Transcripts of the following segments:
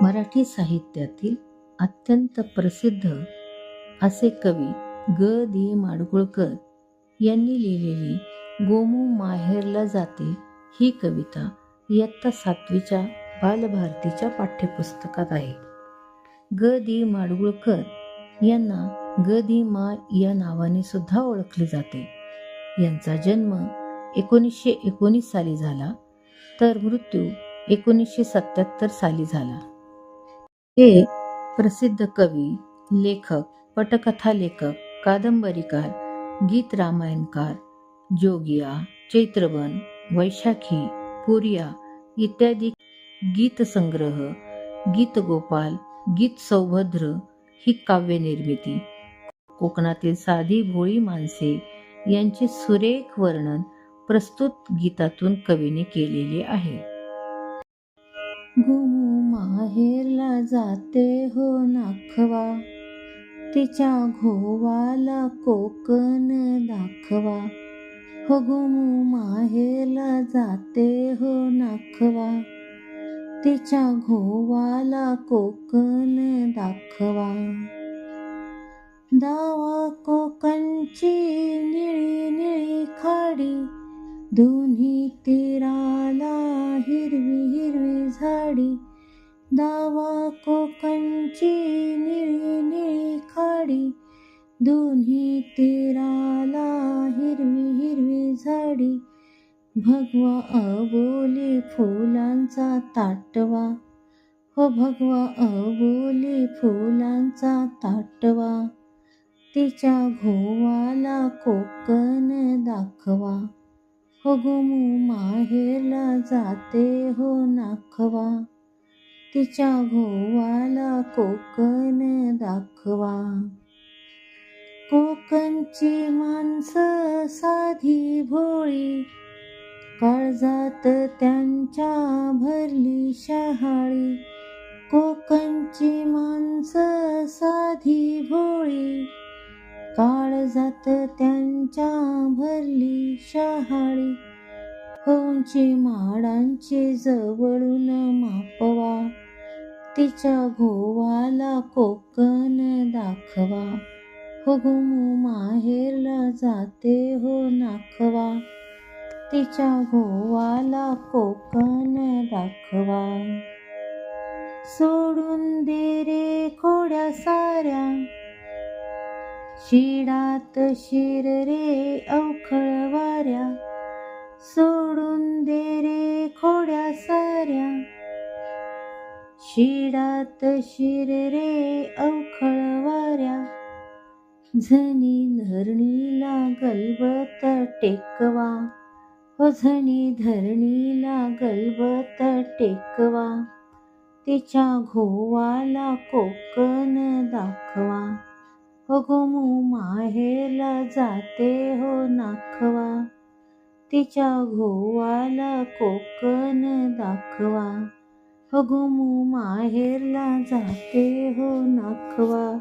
मराठी साहित्यातील अत्यंत प्रसिद्ध असे कवी ग. दि. माडगूळकर यांनी लिहिलेली गोमू माहेरला जाते ही कविता इयत्ता 7वीच्या बालभारतीच्या पाठ्यपुस्तकात आहे. ग. दि. माडगूळकर यांना ग. दि. मा या नावाने सुद्धा ओळखले जाते. यांचा जन्म 1919 साली झाला तर मृत्यू 1977 साली झाला. हे प्रसिद्ध कवी, लेखक, पटकथा लेखक, कादंबरीकार, गीत रामायणकार, जोगिया, चैत्रबन, वैशाखी, पुरिया इत्यादी गीतसंग्रह, गीतगोपाल, गीत सौभद्र ही काव्यनिर्मिती, कोकणातील साधी भोळी माणसे यांचे सुरेख वर्णन प्रस्तुत गीतातून कवीने केलेले आहे. गोमू माहेरला जाते हो नाखवा, तिच्या घोवाला कोकण दाखवा. हो गोमू माहेरला जाते हो नाखवा, तिच्या घोवाला कोकण दाखवा. दावा कोकणची निळी निळी खाडी, दोन्ही तीराला हिरवी हिरवी झाडी. दावा कोकणची निळी निळी खाडी, दोन्ही तीराला हिरवी हिरवी झाडी. भगवा अबोली फुलांचा ताटवा, हो भगवा अबोली फुलांचा ताटवा. तिच्या घोवाला कोकण दाखवा. हो गोमू माहेरला जाते हो नाखवा, तिच्या घोवाला कोकण दाखवा. कोकणची माणसं साधी भोळी, काळजात त्यांच्या भरली शहाळी. कोकणची माणसं साधी भोळी, काळजात त्यांच्या भरली शहाळी. उंची माडांची जवळून मापवा, तिच्या घोवाला कोकण दाखवा. हो गोमू माहेरला जाते हो नाखवा, तिच्या घोवाला कोकण दाखवा. सोडून दे रे खोड्या साऱ्या, शिडात शिर रे अवखळ वाऱ्या. सोडून दे रे खोड्या साऱ्या, शिडात शिर रे अवखळ वाऱ्या. झणी धरणीला गलबत टेकवा, हो झणी धरणीला गलबत टेकवा. तिच्या घोवाला कोकण दाखवा. हो गोमू माहेरला जाते हो नाखवा, तिच्या घोवाला कोकण दाखवा. हो गोमू माहेरला जाते हो नाखवा,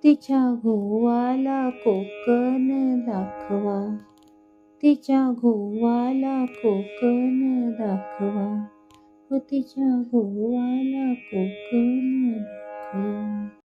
तिच्या घोवाला कोकण दाखवा. तिच्या घोवाला कोकण दाखवा. हो तिच्या घोवाला कोकण दाखवा.